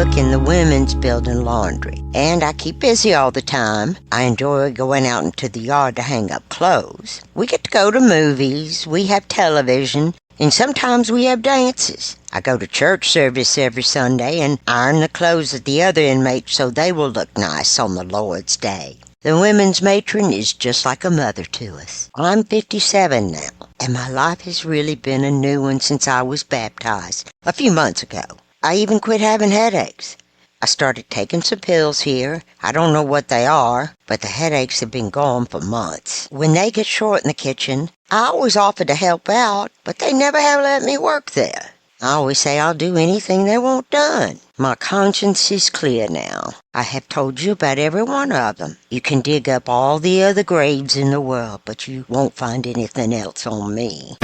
cook in the women's building laundry. And I keep busy all the time. I enjoy going out into the yard to hang up clothes. We get to go to movies, we have television, and sometimes we have dances. I go to church service every Sunday and iron the clothes of the other inmates so they will look nice on the Lord's Day. The women's matron is just like a mother to us. I'm 57 now, and my life has really been a new one since I was baptized a few months ago. I even quit having headaches. I started taking some pills here. I don't know what they are, but the headaches have been gone for months. When they get short in the kitchen, I always offer to help out, but they never have let me work there. I always say I'll do anything they want done. My conscience is clear now. I have told you about every one of them. You can dig up all the other graves in the world, but you won't find anything else on me.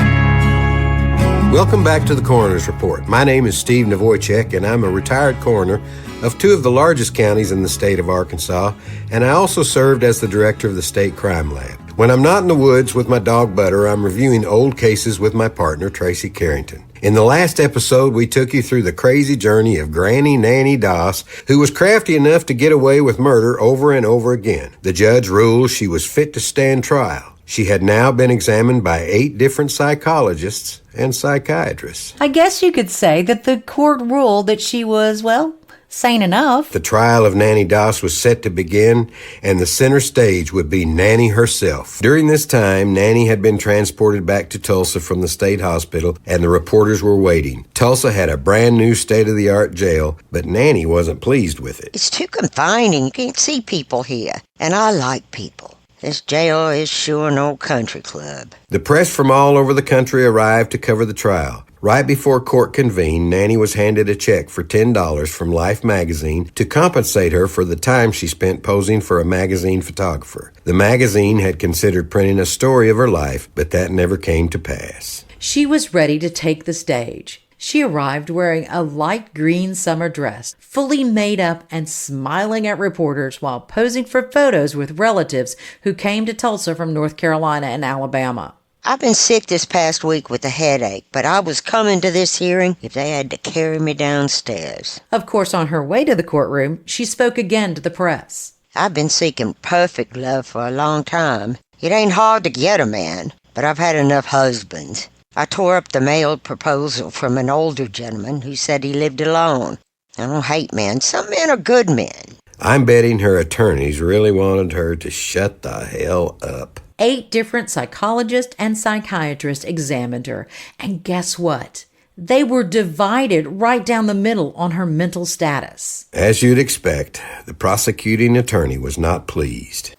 Welcome back to the Coroner's Report. My name is Steve Nawojczyk, and I'm a retired coroner of two of the largest counties in the state of Arkansas, and I also served as the director of the State Crime Lab. When I'm not in the woods with my dog Butter, I'm reviewing old cases with my partner, Tracey Carrington. In the last episode, we took you through the crazy journey of Granny Nannie Doss, who was crafty enough to get away with murder over and over again. The judge ruled she was fit to stand trial. She had now been examined by 8 different psychologists and psychiatrists. I guess you could say that the court ruled that she was, well, sane enough. The trial of Nannie Doss was set to begin, and the center stage would be Nannie herself. During this time, Nannie had been transported back to Tulsa from the state hospital, and the reporters were waiting. Tulsa had a brand new state-of-the-art jail, but Nannie wasn't pleased with it. It's too confining. You can't see people here, and I like people. This jail is sure an old country club. The press from all over the country arrived to cover the trial. Right before court convened, Nannie was handed a check for $10 from Life magazine to compensate her for the time she spent posing for a magazine photographer. The magazine had considered printing a story of her life, but that never came to pass. She was ready to take the stage. She arrived wearing a light green summer dress, fully made up and smiling at reporters while posing for photos with relatives who came to Tulsa from North Carolina and Alabama. I've been sick this past week with a headache, but I was coming to this hearing if they had to carry me downstairs. Of course, on her way to the courtroom, she spoke again to the press. I've been seeking perfect love for a long time. It ain't hard to get a man, but I've had enough husbands. I tore up the mailed proposal from an older gentleman who said he lived alone. I don't hate men. Some men are good men. I'm betting her attorneys really wanted her to shut the hell up. 8 different psychologists and psychiatrists examined her, and guess what? They were divided right down the middle on her mental status. As you'd expect, the prosecuting attorney was not pleased.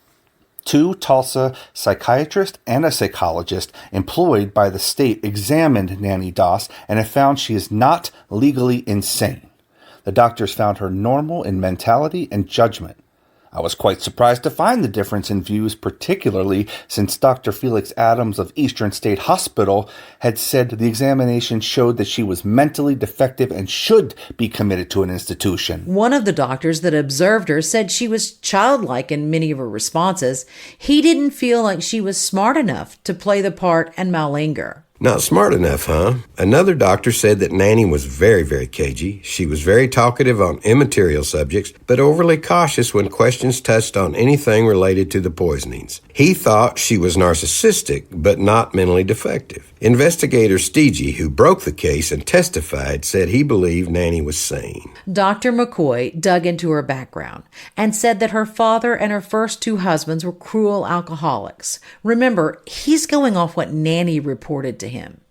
2 Tulsa psychiatrists and a psychologist employed by the state examined Nannie Doss and have found she is not legally insane. The doctors found her normal in mentality and judgment. I was quite surprised to find the difference in views, particularly since Dr. Felix Adams of Eastern State Hospital had said the examination showed that she was mentally defective and should be committed to an institution. One of the doctors that observed her said she was childlike in many of her responses. He didn't feel like she was smart enough to play the part and malinger. Not smart enough, huh? Another doctor said that Nannie was very, very cagey. She was very talkative on immaterial subjects, but overly cautious when questions touched on anything related to the poisonings. He thought she was narcissistic, but not mentally defective. Investigator Steege, who broke the case and testified, said he believed Nannie was sane. Dr. McCoy dug into her background and said that her father and her first 2 husbands were cruel alcoholics. Remember, he's going off what Nannie reported to him.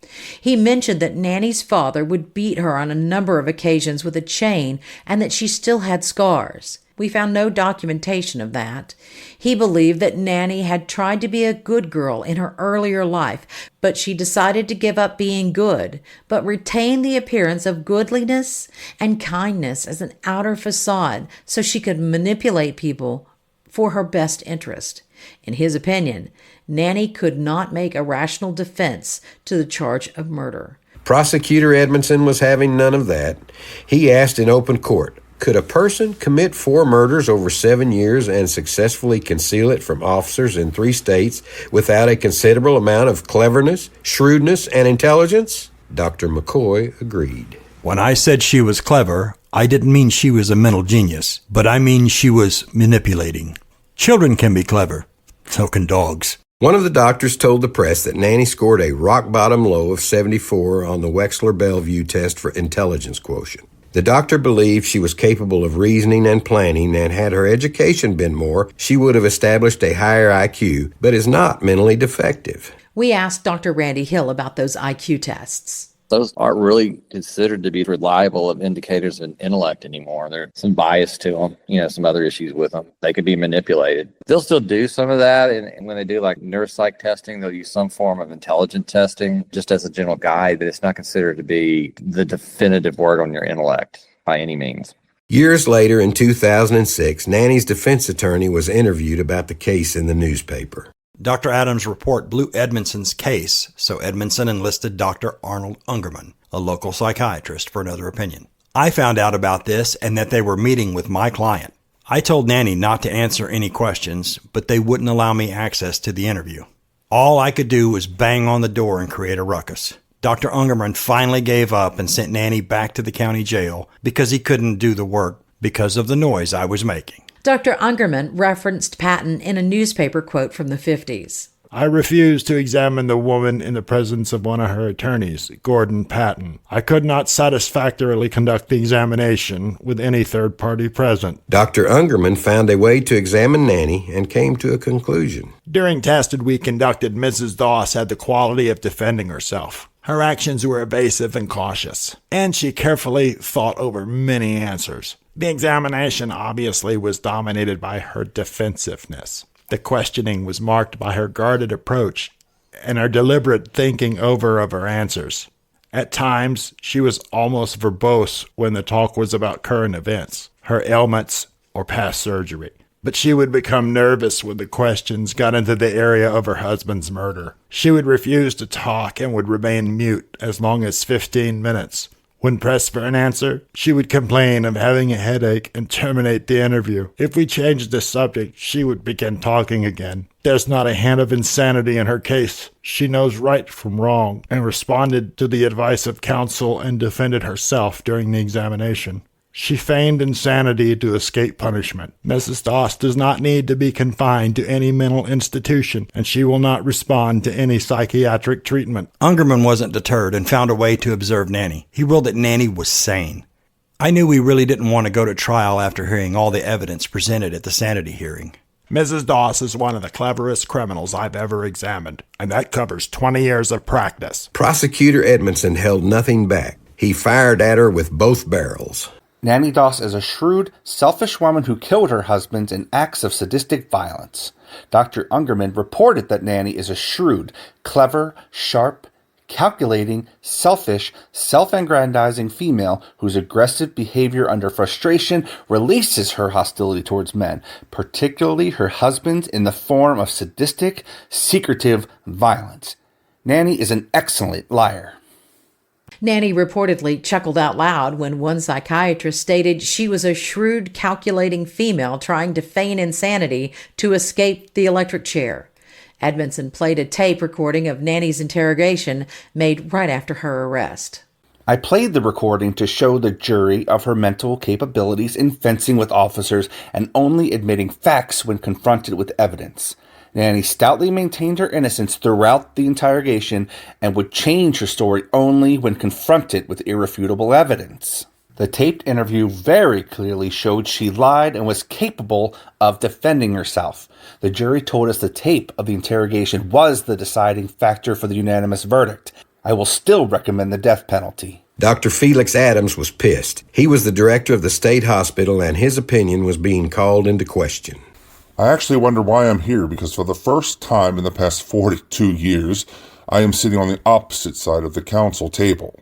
He mentioned that Nannie's father would beat her on a number of occasions with a chain and that she still had scars. We found no documentation of that. He believed that Nannie had tried to be a good girl in her earlier life, but she decided to give up being good, but retain the appearance of goodliness and kindness as an outer facade so she could manipulate people for her best interest. In his opinion, Nannie could not make a rational defense to the charge of murder. Prosecutor Edmondson was having none of that. He asked in open court, could a person commit 4 murders over 7 years and successfully conceal it from officers in 3 states without a considerable amount of cleverness, shrewdness, and intelligence? Dr. McCoy agreed. When I said she was clever, I didn't mean she was a mental genius, but I mean she was manipulating. Children can be clever. So can dogs. One of the doctors told the press that Nannie scored a rock-bottom low of 74 on the Wechsler-Bellevue test for intelligence quotient. The doctor believed she was capable of reasoning and planning, and had her education been more, she would have established a higher IQ, but is not mentally defective. We asked Dr. Randy Hill about those IQ tests. Those aren't really considered to be reliable of indicators of intellect anymore. There's some bias to them, some other issues with them. They could be manipulated. They'll still do some of that. And when they do like neuropsych testing, they'll use some form of intelligent testing just as a general guide, but it's not considered to be the definitive word on your intellect by any means. Years later, in 2006, Nannie's defense attorney was interviewed about the case in the newspaper. Dr. Adams' report blew Edmondson's case, so Edmondson enlisted Dr. Arnold Ungerman, a local psychiatrist, for another opinion. I found out about this and that they were meeting with my client. I told Nannie not to answer any questions, but they wouldn't allow me access to the interview. All I could do was bang on the door and create a ruckus. Dr. Ungerman finally gave up and sent Nannie back to the county jail because he couldn't do the work because of the noise I was making. Dr. Ungerman referenced Patton in a newspaper quote from the 50s. I refused to examine the woman in the presence of one of her attorneys, Gordon Patton. I could not satisfactorily conduct the examination with any third party present. Dr. Ungerman found a way to examine Nannie and came to a conclusion. During tested we conducted, Mrs. Doss had the quality of defending herself. Her actions were evasive and cautious, and she carefully thought over many answers. The examination obviously was dominated by her defensiveness. The questioning was marked by her guarded approach and her deliberate thinking over of her answers. At times, she was almost verbose when the talk was about current events, her ailments, or past surgery. But she would become nervous when the questions got into the area of her husband's murder. She would refuse to talk and would remain mute as long as 15 minutes. When pressed for an answer, she would complain of having a headache and terminate the interview. If we changed the subject, she would begin talking again. There's not a hint of insanity in her case. She knows right from wrong and responded to the advice of counsel and defended herself during the examination. She feigned insanity to escape punishment. Mrs. Doss does not need to be confined to any mental institution, and she will not respond to any psychiatric treatment. Ungerman wasn't deterred and found a way to observe Nannie. He ruled that Nannie was sane. I knew we really didn't want to go to trial after hearing all the evidence presented at the sanity hearing. Mrs. Doss is one of the cleverest criminals I've ever examined, and that covers 20 years of practice. Prosecutor Edmondson held nothing back. He fired at her with both barrels. Nannie Doss is a shrewd, selfish woman who killed her husband in acts of sadistic violence. Dr. Ungerman reported that Nannie is a shrewd, clever, sharp, calculating, selfish, self-aggrandizing female whose aggressive behavior under frustration releases her hostility towards men, particularly her husband, in the form of sadistic, secretive violence. Nannie is an excellent liar. Nannie reportedly chuckled out loud when one psychiatrist stated she was a shrewd, calculating female trying to feign insanity to escape the electric chair. Edmondson played a tape recording of Nannie's interrogation made right after her arrest. I played the recording to show the jury of her mental capabilities in fencing with officers and only admitting facts when confronted with evidence. Nannie stoutly maintained her innocence throughout the interrogation and would change her story only when confronted with irrefutable evidence. The taped interview very clearly showed she lied and was capable of defending herself. The jury told us the tape of the interrogation was the deciding factor for the unanimous verdict. I will still recommend the death penalty. Dr. Felix Adams was pissed. He was the director of the state hospital, and his opinion was being called into question. I actually wonder why I'm here, because for the first time in the past 42 years, I am sitting on the opposite side of the counsel table.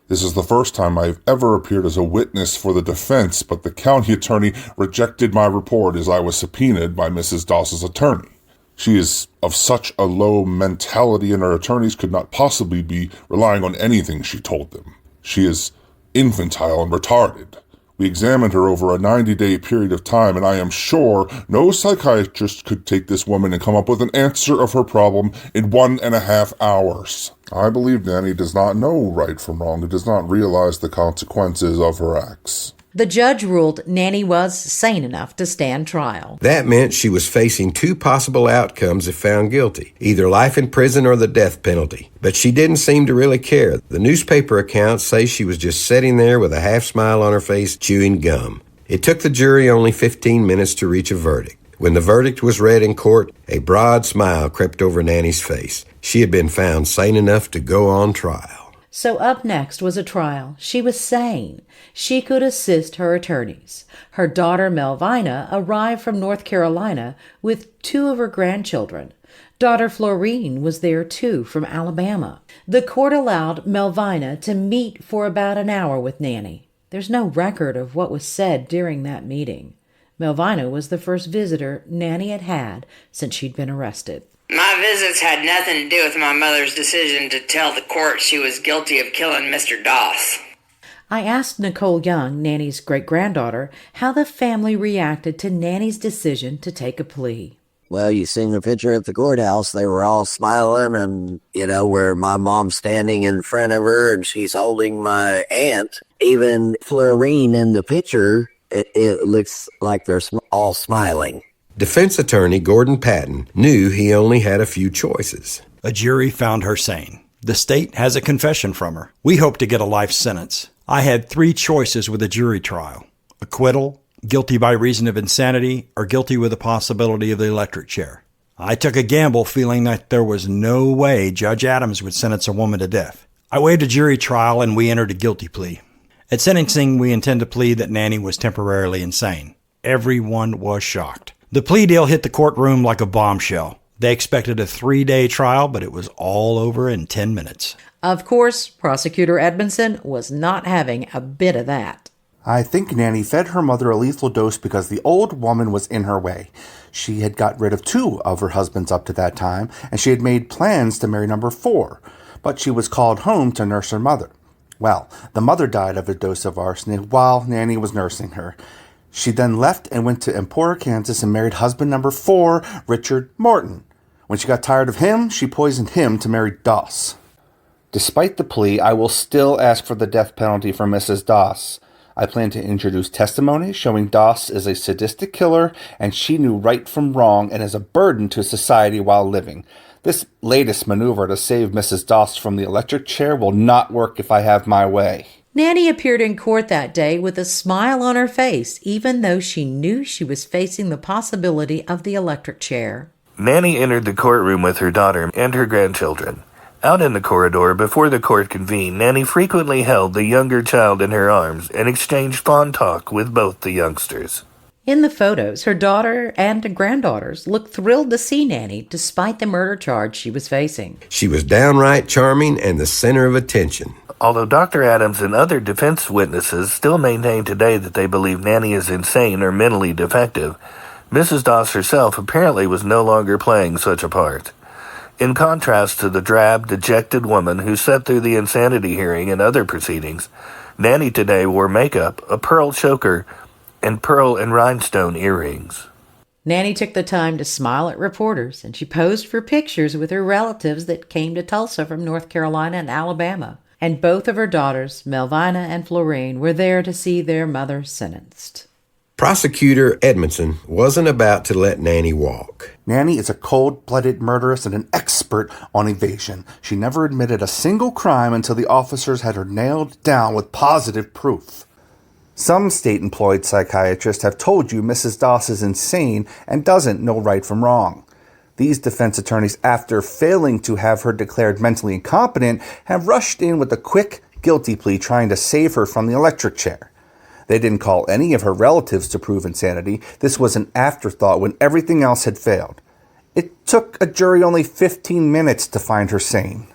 This is the first time I've ever appeared as a witness for the defense, but the county attorney rejected my report as I was subpoenaed by Mrs. Doss's attorney. She is of such a low mentality, and her attorneys could not possibly be relying on anything she told them. She is infantile and retarded. We examined her over a 90-day period of time, and I am sure no psychiatrist could take this woman and come up with an answer of her problem in 1.5 hours. I believe Nannie does not know right from wrong and does not realize the consequences of her acts. The judge ruled Nannie was sane enough to stand trial. That meant she was facing two possible outcomes if found guilty, either life in prison or the death penalty. But she didn't seem to really care. The newspaper accounts say she was just sitting there with a half smile on her face, chewing gum. It took the jury only 15 minutes to reach a verdict. When the verdict was read in court, a broad smile crept over Nannie's face. She had been found sane enough to go on trial. So up next was a trial. She was sane. She could assist her attorneys. Her daughter Melvina arrived from North Carolina with 2 of her grandchildren. Daughter Florine was there too, from Alabama. The court allowed Melvina to meet for about an hour with Nannie. There's no record of what was said during that meeting. Melvina was the first visitor Nannie had had since she'd been arrested. My visits had nothing to do with my mother's decision to tell the court she was guilty of killing Mr. Doss. I asked Nicole Young, Nannie's great-granddaughter, how the family reacted to Nannie's decision to take a plea. Well, you seen the picture at the courthouse. They were all smiling and, where my mom's standing in front of her and she's holding my aunt. Even Florine in the picture, it looks like they're all smiling. Defense attorney Gordon Patton knew he only had a few choices. A jury found her sane. The state has a confession from her. We hope to get a life sentence. I had 3 choices with a jury trial: acquittal, guilty by reason of insanity, or guilty with the possibility of the electric chair. I took a gamble feeling that there was no way Judge Adams would sentence a woman to death. I waived a jury trial and we entered a guilty plea. At sentencing, we intend to plead that Nannie was temporarily insane. Everyone was shocked. The plea deal hit the courtroom like a bombshell. They expected a 3-day trial, but it was all over in 10 minutes. Of course, Prosecutor Edmondson was not having a bit of that. I think Nannie fed her mother a lethal dose because the old woman was in her way. She had got rid of 2 of her husbands up to that time, and she had made plans to marry number 4. But she was called home to nurse her mother. Well, the mother died of a dose of arsenic while Nannie was nursing her. She then left and went to Emporia, Kansas and married husband number 4, Richard Morton. When she got tired of him, she poisoned him to marry Doss. Despite the plea, I will still ask for the death penalty for Mrs. Doss. I plan to introduce testimony showing Doss is a sadistic killer and she knew right from wrong and is a burden to society while living. This latest maneuver to save Mrs. Doss from the electric chair will not work if I have my way. Nannie appeared in court that day with a smile on her face, even though she knew she was facing the possibility of the electric chair. Nannie entered the courtroom with her daughter and her grandchildren. Out in the corridor before the court convened, Nannie frequently held the younger child in her arms and exchanged fond talk with both the youngsters. In the photos, her daughter and granddaughters looked thrilled to see Nannie despite the murder charge she was facing. She was downright charming and the center of attention. Although Dr. Adams and other defense witnesses still maintain today that they believe Nannie is insane or mentally defective, Mrs. Doss herself apparently was no longer playing such a part. In contrast to the drab, dejected woman who sat through the insanity hearing and other proceedings, Nannie today wore makeup, a pearl choker, and pearl and rhinestone earrings. Nannie took the time to smile at reporters, and she posed for pictures with her relatives that came to Tulsa from North Carolina and Alabama. And both of her daughters, Melvina and Florine, were there to see their mother sentenced. Prosecutor Edmondson wasn't about to let Nannie walk. Nannie is a cold-blooded murderess and an expert on evasion. She never admitted a single crime until the officers had her nailed down with positive proof. Some state-employed psychiatrists have told you Mrs. Doss is insane and doesn't know right from wrong. These defense attorneys, after failing to have her declared mentally incompetent, have rushed in with a quick guilty plea trying to save her from the electric chair. They didn't call any of her relatives to prove insanity. This was an afterthought when everything else had failed. It took a jury only 15 minutes to find her sane.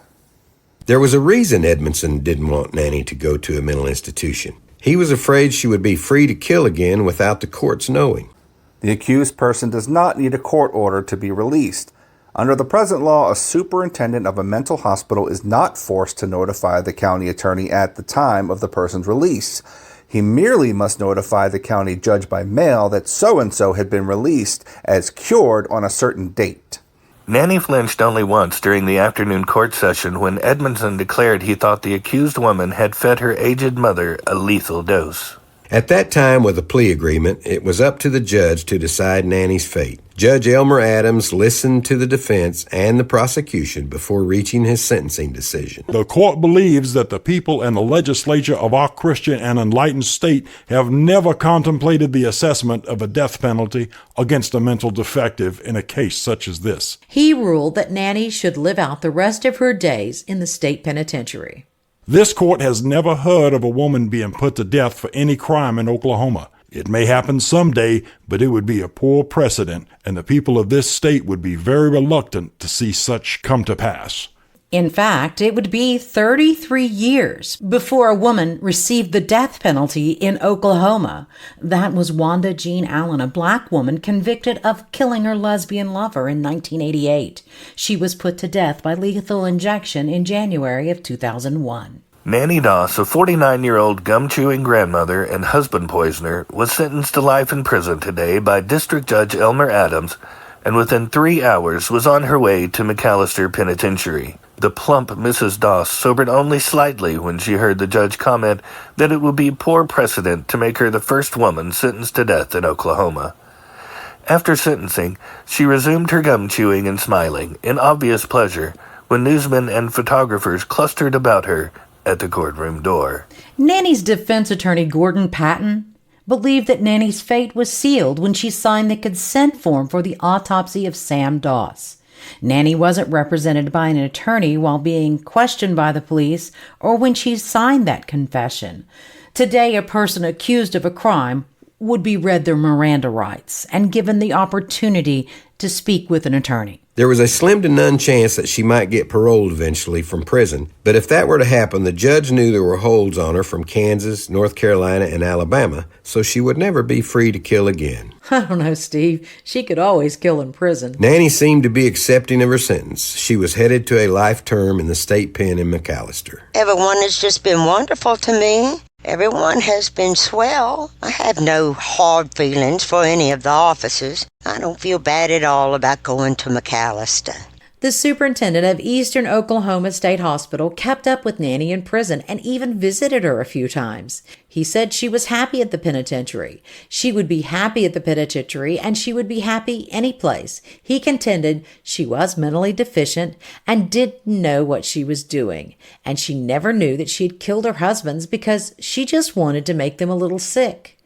There was a reason Edmondson didn't want Nannie to go to a mental institution. He was afraid she would be free to kill again without the courts knowing. The accused person does not need a court order to be released. Under the present law, a superintendent of a mental hospital is not forced to notify the county attorney at the time of the person's release. He merely must notify the county judge by mail that so-and-so had been released as cured on a certain date. Nannie flinched only once during the afternoon court session when Edmondson declared he thought the accused woman had fed her aged mother a lethal dose. At that time, with a plea agreement, it was up to the judge to decide Nannie's fate. Judge Elmer Adams listened to the defense and the prosecution before reaching his sentencing decision. The court believes that the people and the legislature of our Christian and enlightened state have never contemplated the assessment of a death penalty against a mental defective in a case such as this. He ruled that Nannie should live out the rest of her days in the state penitentiary. This court has never heard of a woman being put to death for any crime in Oklahoma. It may happen someday, but it would be a poor precedent, and the people of this state would be very reluctant to see such come to pass. In fact, it would be 33 years before a woman received the death penalty in Oklahoma. That was Wanda Jean Allen, a black woman convicted of killing her lesbian lover in 1988. She was put to death by lethal injection in January of 2001. Nannie Doss, a 49-year-old gum-chewing grandmother and husband poisoner, was sentenced to life in prison today by District Judge Elmer Adams, and within 3 hours was on her way to McAllister Penitentiary. The plump Mrs. Doss sobered only slightly when she heard the judge comment that it would be poor precedent to make her the first woman sentenced to death in Oklahoma. After sentencing, she resumed her gum chewing and smiling, in obvious pleasure, when newsmen and photographers clustered about her at the courtroom door. Nannie's defense attorney, Gordon Patton, believed that Nannie's fate was sealed when she signed the consent form for the autopsy of Sam Doss. Nannie wasn't represented by an attorney while being questioned by the police or when she signed that confession. Today, a person accused of a crime would be read their Miranda rights and given the opportunity to speak with an attorney. There was a slim to none chance that she might get paroled eventually from prison, but if that were to happen, the judge knew there were holds on her from Kansas, North Carolina, and Alabama, so she would never be free to kill again. I don't know, Steve. She could always kill in prison. Nannie seemed to be accepting of her sentence. She was headed to a life term in the state pen in McAllister. Everyone has just been wonderful to me. Everyone has been swell. I have no hard feelings for any of the officers. I don't feel bad at all about going to McAllister. The superintendent of Eastern Oklahoma State Hospital kept up with Nannie in prison and even visited her a few times. He said she was happy at the penitentiary. She would be happy at the penitentiary, and she would be happy any place. He contended she was mentally deficient and didn't know what she was doing, and she never knew that she had killed her husbands because she just wanted to make them a little sick.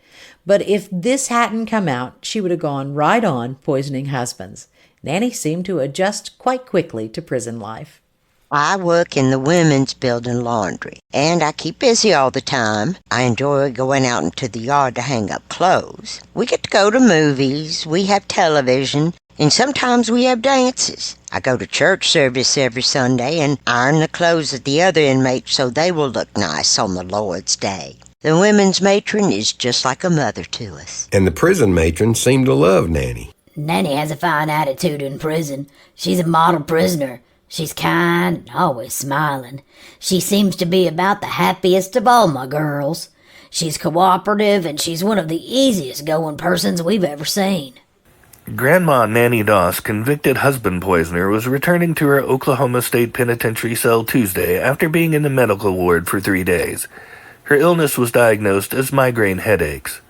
But if this hadn't come out, she would have gone right on poisoning husbands. Nannie seemed to adjust quite quickly to prison life. I work in the women's building laundry, and I keep busy all the time. I enjoy going out into the yard to hang up clothes. We get to go to movies, we have television, and sometimes we have dances. I go to church service every Sunday and iron the clothes of the other inmates so they will look nice on the Lord's Day. The women's matron is just like a mother to us. And the prison matron seemed to love Nannie. Nannie has a fine attitude in prison. She's a model prisoner. She's kind and always smiling. She seems to be about the happiest of all my girls. She's cooperative, and she's one of the easiest going persons we've ever seen. Grandma Nannie Doss, convicted husband poisoner, was returning to her Oklahoma State Penitentiary cell Tuesday after being in the medical ward for 3 days. Her illness was diagnosed as migraine headaches.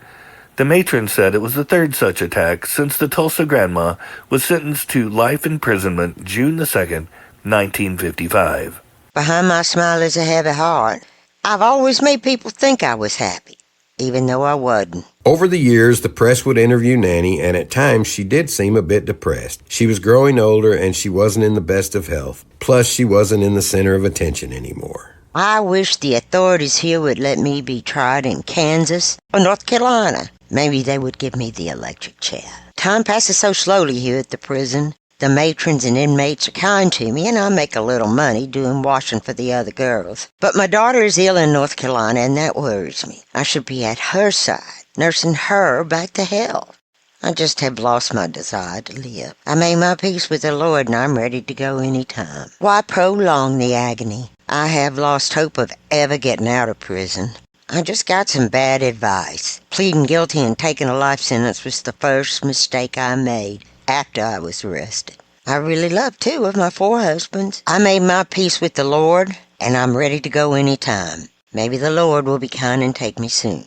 The matron said it was the third such attack since the Tulsa grandma was sentenced to life imprisonment June 2nd, 1955. Behind my smile is a heavy heart. I've always made people think I was happy, even though I wasn't. Over the years, the press would interview Nannie, and at times she did seem a bit depressed. She was growing older, and she wasn't in the best of health. Plus, she wasn't in the center of attention anymore. I wish the authorities here would let me be tried in Kansas or North Carolina. Maybe they would give me the electric chair. Time passes so slowly here at the prison. The matrons and inmates are kind to me, and I make a little money doing washing for the other girls. But my daughter is ill in North Carolina, and that worries me. I should be at her side, nursing her back to health. I just have lost my desire to live. I made my peace with the Lord, and I'm ready to go any time. Why prolong the agony? I have lost hope of ever getting out of prison. I just got some bad advice. Pleading guilty and taking a life sentence was the first mistake I made after I was arrested. I really love 2 of my 4 husbands. I made my peace with the Lord, and I'm ready to go any time. Maybe the Lord will be kind and take me soon.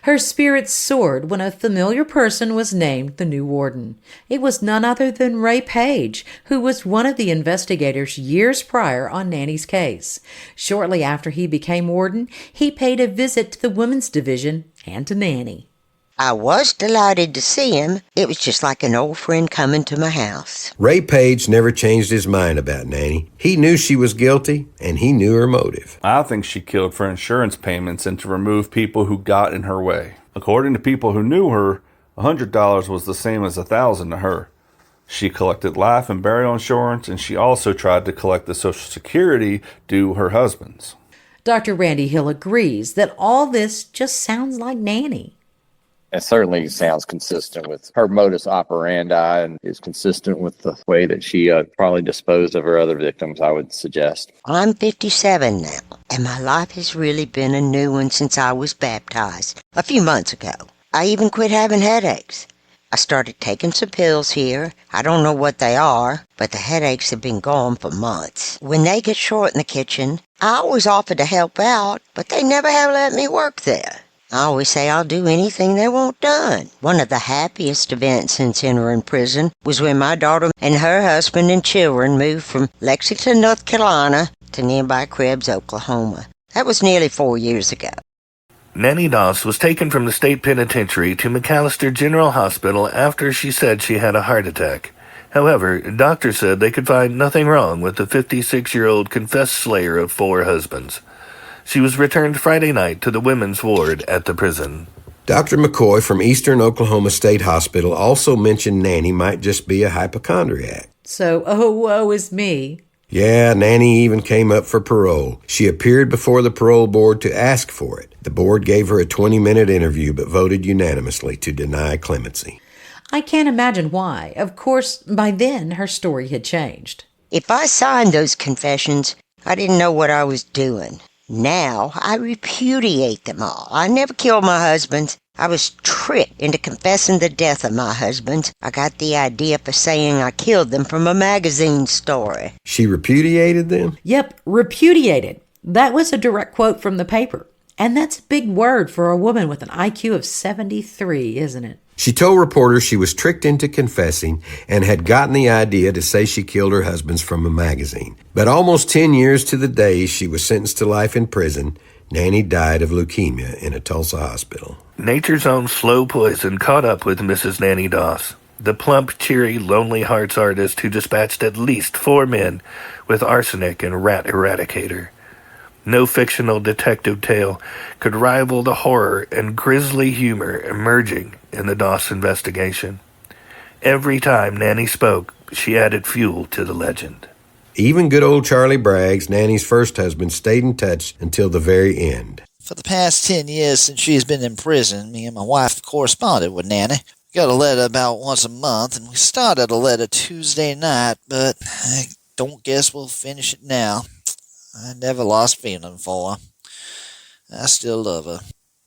Her spirits soared when a familiar person was named the new warden. It was none other than Ray Page, who was one of the investigators years prior on Nannie's case. Shortly after he became warden, he paid a visit to the women's division and to Nannie. I was delighted to see him. It was just like an old friend coming to my house. Ray Page never changed his mind about Nannie. He knew she was guilty, and he knew her motive. I think she killed for insurance payments and to remove people who got in her way. According to people who knew her, $100 was the same as $1,000 to her. She collected life and burial insurance, and she also tried to collect the Social Security due her husband's. Dr. Randy Hill agrees that all this just sounds like Nannie. It certainly sounds consistent with her modus operandi and is consistent with the way that she probably disposed of her other victims, I would suggest. I'm 57 now, and my life has really been a new one since I was baptized a few months ago. I even quit having headaches. I started taking some pills here. I don't know what they are, but the headaches have been gone for months. When they get short in the kitchen, I always offer to help out, but they never have let me work there. I always say I'll do anything they want done. One of the happiest events since entering prison was when my daughter and her husband and children moved from Lexington, North Carolina to nearby Krebs, Oklahoma. That was nearly 4 years ago. Nannie Doss was taken from the state penitentiary to McAllister General Hospital after she said she had a heart attack. However, doctors said they could find nothing wrong with the 56-year-old confessed slayer of 4 husbands. She was returned Friday night to the women's ward at the prison. Dr. McCoy from Eastern Oklahoma State Hospital also mentioned Nannie might just be a hypochondriac. So, oh, woe is me. Yeah, Nannie even came up for parole. She appeared before the parole board to ask for it. The board gave her a 20-minute interview but voted unanimously to deny clemency. I can't imagine why. Of course, by then, her story had changed. If I signed those confessions, I didn't know what I was doing. Now, I repudiate them all. I never killed my husbands. I was tricked into confessing the death of my husbands. I got the idea for saying I killed them from a magazine story. She repudiated them? Yep, repudiated. That was a direct quote from the paper. And that's a big word for a woman with an IQ of 73, isn't it? She told reporters she was tricked into confessing and had gotten the idea to say she killed her husbands from a magazine. But almost 10 years to the day she was sentenced to life in prison, Nannie died of leukemia in a Tulsa hospital. Nature's own slow poison caught up with Mrs. Nannie Doss, the plump, cheery, lonely hearts artist who dispatched at least 4 men with arsenic and rat eradicator. No fictional detective tale could rival the horror and grisly humor emerging in the Doss investigation. Every time Nannie spoke, she added fuel to the legend. Even good old Charlie Braggs, Nannie's first husband, stayed in touch until the very end. For the past 10 years since she's been in prison, me and my wife corresponded with Nannie. We got a letter about once a month, and we started a letter Tuesday night, but I don't guess we'll finish it now. I never lost feeling for her. I still love her.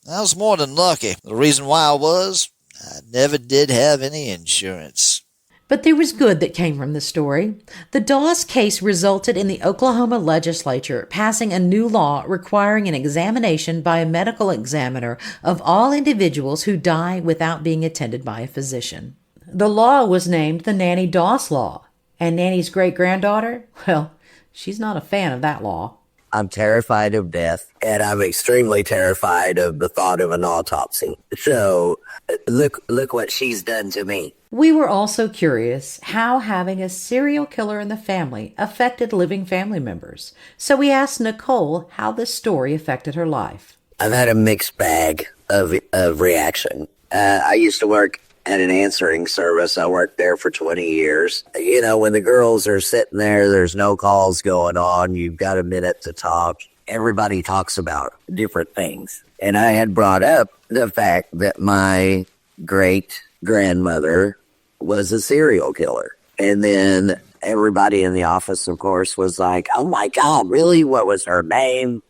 I was more than lucky. The reason why I never did have any insurance. But there was good that came from the story. The Doss case resulted in the Oklahoma legislature passing a new law requiring an examination by a medical examiner of all individuals who die without being attended by a physician. The law was named the Nannie Doss Law. And Nannie's great-granddaughter? Well, she's not a fan of that law. I'm terrified of death, and I'm extremely terrified of the thought of an autopsy. So, look what she's done to me. We were also curious how having a serial killer in the family affected living family members. So we asked Nicole how this story affected her life. I've had a mixed bag of reaction. I used to work at an answering service. I worked there for 20 years. You know, when the girls are sitting there, there's no calls going on. You've got a minute to talk. Everybody talks about different things. And I had brought up the fact that my great-grandmother was a serial killer. And then everybody in the office, of course, was like, oh my God, really? What was her name?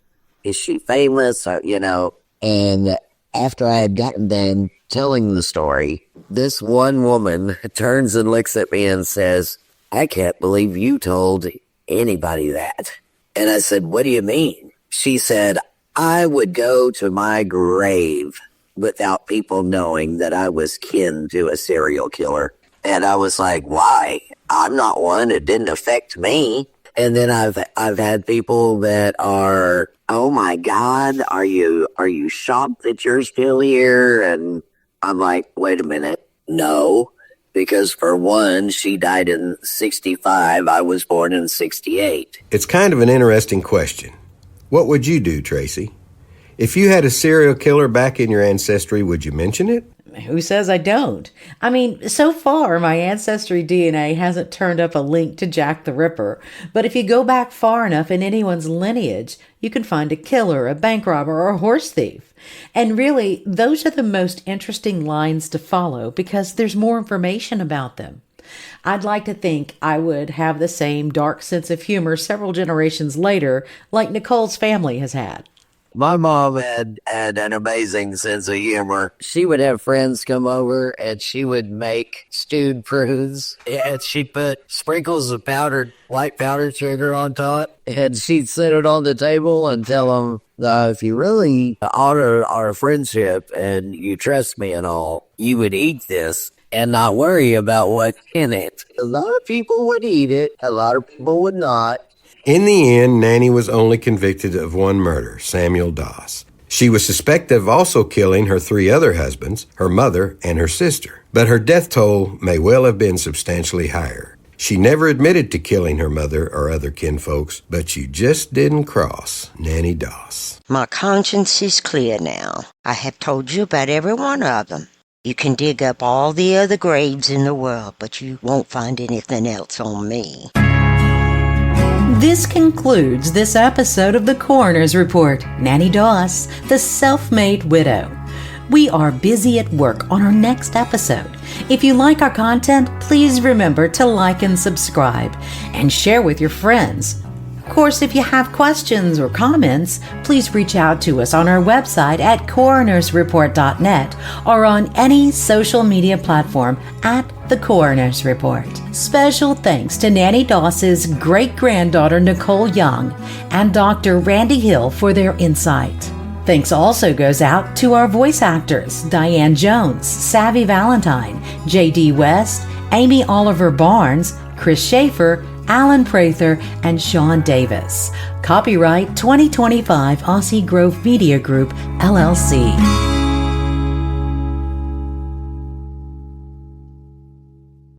Is she famous? And after I had gotten done telling the story, this one woman turns and looks at me and says, I can't believe you told anybody that. And I said, what do you mean? She said, I would go to my grave without people knowing that I was kin to a serial killer. And I was like, why? I'm not one. It didn't affect me. And then I've had people that are, oh my God, are you shocked that you're still here? And I'm like, wait a minute. No, because for one, she died in 65. I was born in 68. It's kind of an interesting question. What would you do, Tracey? If you had a serial killer back in your ancestry, would you mention it? Who says I don't? I mean, so far, my ancestry DNA hasn't turned up a link to Jack the Ripper. But if you go back far enough in anyone's lineage, you can find a killer, a bank robber, or a horse thief. And really, those are the most interesting lines to follow because there's more information about them. I'd like to think I would have the same dark sense of humor several generations later, like Nicole's family has had. My mom had an amazing sense of humor. She would have friends come over and she would make stewed prunes. And she'd put sprinkles of white powdered sugar on top. And she'd set it on the table and tell them, if you really honor our friendship and you trust me and all, you would eat this and not worry about what's in it. A lot of people would eat it. A lot of people would not. In the end, Nannie was only convicted of one murder, Samuel Doss. She was suspected of also killing her 3 other husbands, her mother, and her sister. But her death toll may well have been substantially higher. She never admitted to killing her mother or other kinfolks, but you just didn't cross Nannie Doss. My conscience is clear now. I have told you about every one of them. You can dig up all the other graves in the world, but you won't find anything else on me. This concludes this episode of the Coroner's Report, Nannie Doss, the self-made widow. We are busy at work on our next episode. If you like our content, please remember to like and subscribe and share with your friends. Of course, if you have questions or comments, please reach out to us on our website at coronersreport.net or on any social media platform at The Coroner's Report. Special thanks to Nannie Doss's great-granddaughter Nicole Young and Dr. Randy Hill for their insight. Thanks also goes out to our voice actors, Diane Jones, Savvy Valentine, J.D. West, Amy Oliver Barnes, Chris Schaefer, Alan Prather, and Sean Davis. Copyright 2025 Aussie Grove Media Group, LLC.